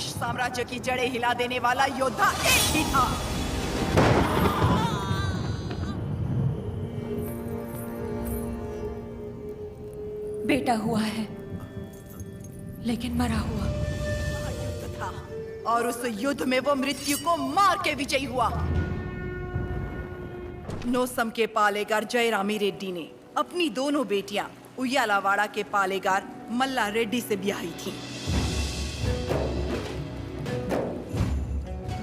British साम्राज्य की जड़ें हिला देने वाला योद्धा एक ही था। बेटा हुआ है, लेकिन मरा हुआ। युद्ध था और उस युद्ध में वो मृत्यु को मार के विजयी हुआ। नोसम के पालेगार जयरामी रेड्डी ने अपनी दोनों बेटियां उयालावाड़ा के पालेगार मल्ला रेड्डी से ब्याही थी।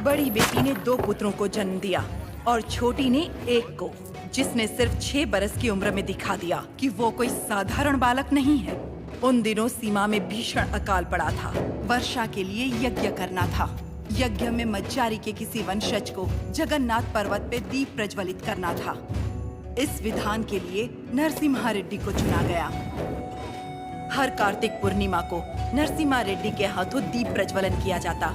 बड़ी बेटी ने 2 पुत्रों को जन्म दिया और छोटी ने एक को, जिसने सिर्फ 6 बरस की उम्र में दिखा दिया कि वो कोई साधारण बालक नहीं है। उन दिनों सीमा में भीषण अकाल पड़ा था। वर्षा के लिए यज्ञ करना था। यज्ञ में मज्जारी के किसी वंशज को जगन्नाथ पर्वत पे दीप प्रज्वलित करना था। इस विधान के लिए नरसिम्हा रेड्डी को चुना गया। हर कार्तिक पूर्णिमा को नरसिम्हा रेड्डी के हाथों दीप प्रज्वलन किया जाता।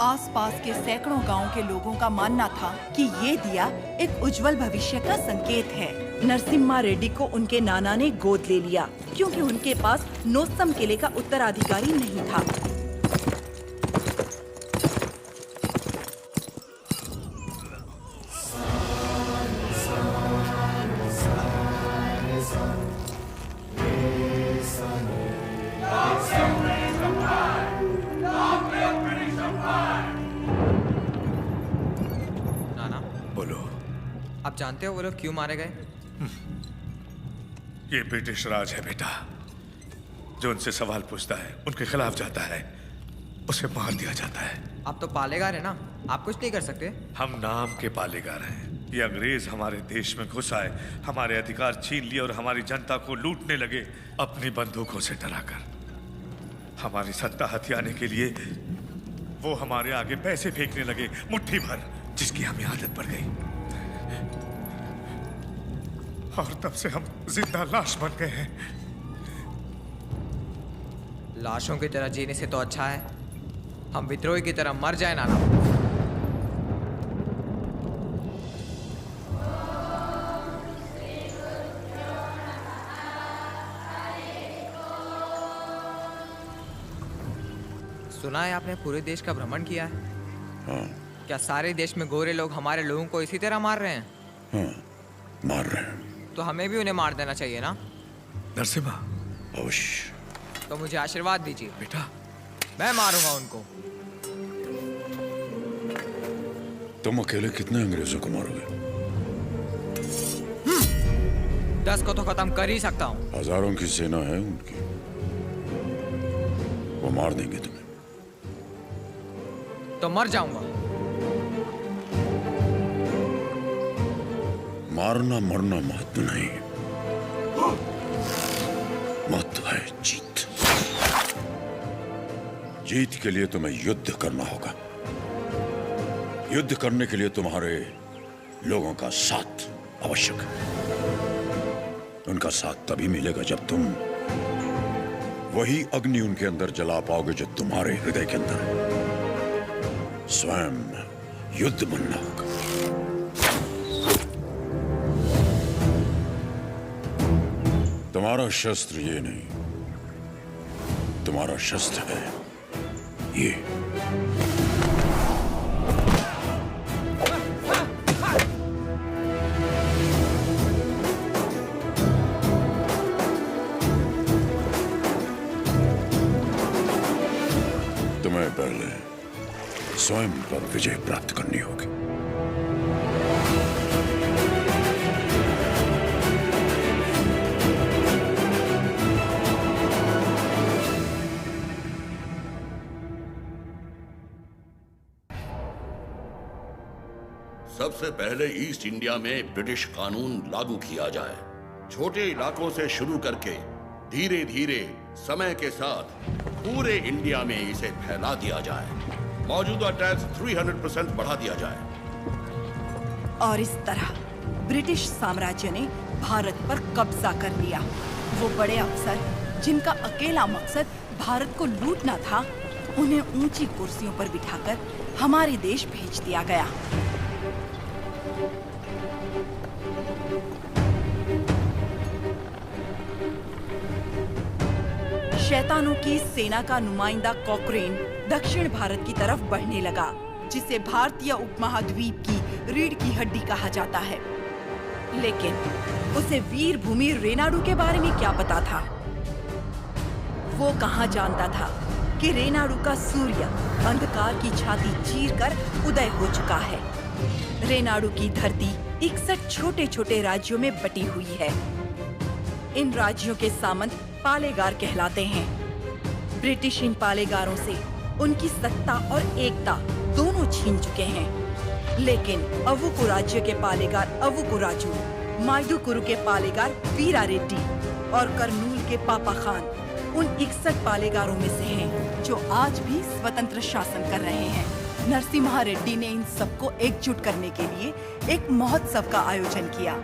आसपास के सैकड़ों गांवों के लोगों का मानना था कि ये दिया एक उज्जवल भविष्य का संकेत है। नरसिम्हा रेड्डी को उनके नाना ने गोद ले लिया क्योंकि उनके पास नोसम किले का उत्तराधिकारी नहीं था। आप जानते हो वो लोग क्यों मारे गए? ये ब्रिटिश राज है बेटा। जो उनसे सवाल पूछता है, उनके खिलाफ जाता है, उसे मार दिया जाता है। आप तो पालेगार है ना, आप कुछ नहीं कर सकते? हम नाम के पालेगार हैं। ये अंग्रेज हमारे देश में घुस आए, हमारे अधिकार छीन लिए और हमारी जनता को लूटने लगे अपनी बंदूकों से डराकर। हमारी सत्ता हथियाने के लिए वो हमारे आगे पैसे फेंकने लगे, मुट्ठी भर, जिसकी हमें आदत पड़ गई। और तब से हम जिंदा लाश बन गए हैं। लाशों की तरह जीने से तो अच्छा है हम विद्रोही की तरह मर जाए नाना। सुना है आपने पूरे देश का भ्रमण किया है? हाँ। क्या सारे देश में गोरे लोग हमारे लोगों को इसी तरह मार रहे हैं? हाँ, मार रहे हैं। तो हमें भी उन्हें मार देना चाहिए ना? नरसिम्हा, अवश्य। तो मुझे आशीर्वाद दीजिए बेटा। मैं मारूंगा उनको। तुम अकेले कितने अंग्रेजों को मारोगे? 10 को तो खत्म कर ही सकता हूँ। हजारों की सेना है उनकी, वो मार देंगे तुम्हें। तो मर जाऊंगा। मारना मरना महत्व नहीं, महत्व है जीत। जीत के लिए तुम्हें युद्ध करना होगा। युद्ध करने के लिए तुम्हारे लोगों का साथ आवश्यक है। उनका साथ तभी मिलेगा जब तुम वही अग्नि उनके अंदर जला पाओगे जो तुम्हारे हृदय के अंदर है। स्वयं युद्ध बनना होगा। तुम्हारा शस्त्र ये नहीं, तुम्हारा शस्त्र है ये। तुम्हें पहले स्वयं पर विजय प्राप्त करनी होगी। सबसे पहले ईस्ट इंडिया में ब्रिटिश कानून लागू किया जाए। छोटे इलाकों से शुरू करके धीरे धीरे समय के साथ पूरे इंडिया में इसे फैला दिया जाए। मौजूदा टैक्स 300% बढ़ा दिया जाए। और इस तरह ब्रिटिश साम्राज्य ने भारत पर कब्जा कर लिया। वो बड़े अफसर जिनका अकेला मकसद भारत को लूटना था, उन्हें ऊंची कुर्सियों पर बिठाकर हमारे देश भेज दिया गया। शैतानों की सेना का नुमाइंदा कॉकरेन दक्षिण भारत की तरफ बढ़ने लगा, जिसे भारतीय उपमहाद्वीप की रीढ़ की हड्डी कहा जाता है। लेकिन उसे वीर भूमि रेनाडू के बारे में क्या पता था? वो कहाँ जानता था कि रेनाडू का सूर्य अंधकार की छाती चीरकर उदय हो चुका है। रेनाडू की धरती 61 छोटे छोटे राज्यों में बटी हुई है। इन राज्यों के सामंत पालेगार कहलाते हैं। ब्रिटिश इन पालेगारों से उनकी सत्ता और एकता दोनों छीन चुके हैं। लेकिन अवुकु राज्य के पालेगार अवुकु राजू, माइदुकुरु के पालेगार वीरा रेड्डी और कर्नूल के पापा खान उन 61 पालेगारों में से हैं, जो आज भी स्वतंत्र शासन कर रहे हैं। नरसिम्हा रेड्डी ने इन सबको एकजुट करने के लिए एक महोत्सव का आयोजन किया।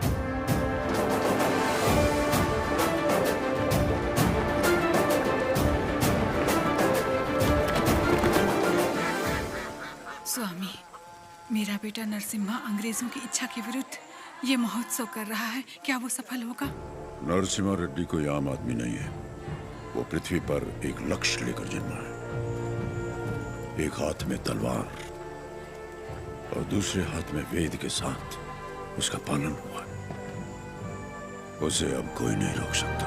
स्वामी, मेरा बेटा नरसिम्हा अंग्रेजों की इच्छा के विरुद्ध ये महोत्सव कर रहा है। क्या वो सफल होगा? नरसिम्हा रेड्डी कोई आम आदमी नहीं है। वो पृथ्वी पर एक लक्ष्य लेकर जन्मा है। एक हाथ में तलवार और दूसरे हाथ में वेद के साथ उसका पालन हुआ है। उसे अब कोई नहीं रोक सकता।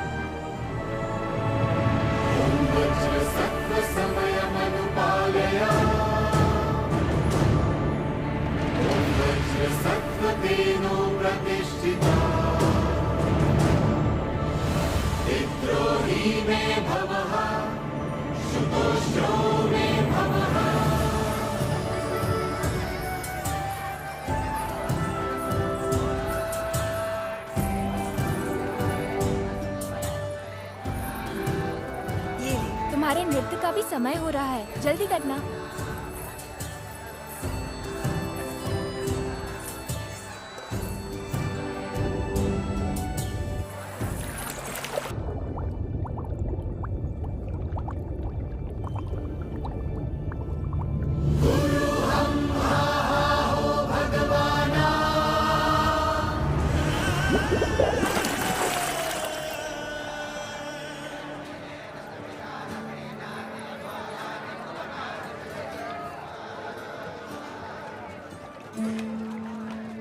तुम्हारे नृत्य का भी समय हो रहा है, जल्दी करना।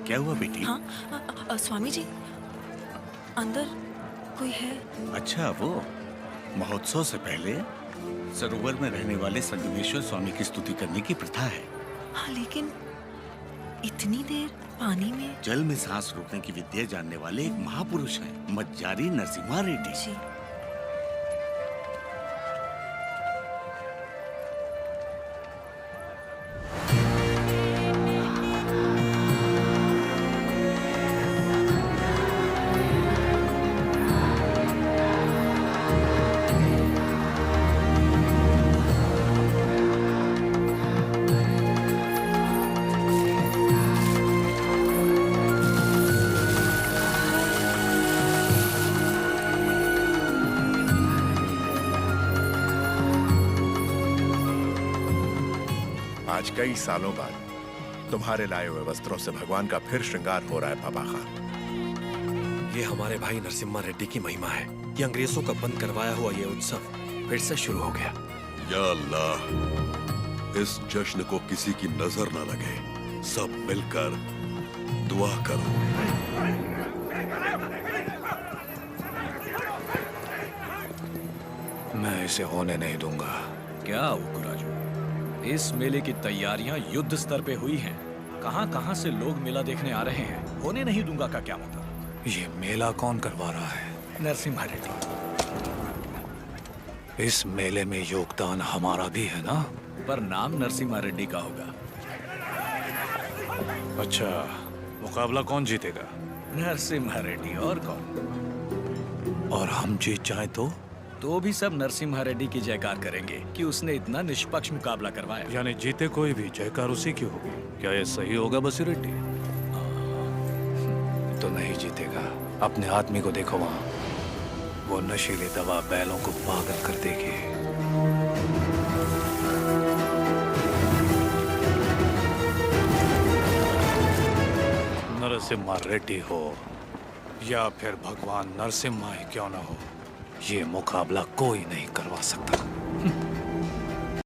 क्या हुआ बेटी? हाँ, स्वामी जी, अंदर कोई है? अच्छा, वो महोत्सव से पहले सरोवर में रहने वाले संगमेश्वर स्वामी की स्तुति करने की प्रथा है। हाँ, लेकिन इतनी देर पानी में? जल में सांस रोकने की विद्या जानने वाले एक महापुरुष हैं, मज्जारी नरसिम्हा रेड्डी जी। आज कई सालों बाद तुम्हारे लाए हुए वस्त्रों से भगवान का फिर श्रृंगार हो रहा है पापा खान। ये हमारे भाई नरसिम्हा रेड्डी की महिमा है कि अंग्रेजों का बंद करवाया हुआ ये उत्सव फिर से शुरू हो गया। या अल्लाह, इस जश्न को किसी की नजर न लगे। सब मिलकर दुआ करो। मैं इसे होने नहीं दूंगा। क्या उकराजू, इस मेले की तैयारियां युद्ध स्तर पे हुई हैं। कहां-कहां से लोग मेला देखने आ रहे हैं। होने नहीं दूंगा का क्या मतलब? ये मेला कौन करवा रहा है? नरसिम्हा रेड्डी। इस मेले में योगदान हमारा भी है ना? पर नाम नरसिम्हा रेड्डी का होगा। अच्छा, मुकाबला कौन जीतेगा? नरसिम्हा रेड्डी, और कौन? और हम जीत जाए तो भी सब नरसिम्हा रेड्डी की जयकार करेंगे कि उसने इतना निष्पक्ष मुकाबला करवाया। यानी जीते कोई भी, जयकार उसी की होगी। क्या ये सही होगा बसी रेड्डी? तो नहीं जीतेगा। अपने आदमी को देखो वहाँ, वो नशीली दवा बैलों को पागल कर देगी। नरसिम्हा रेड्डी हो या फिर भगवान नरसिम्हा ही क्यों ना हो, ये मुकाबला कोई नहीं करवा सकता।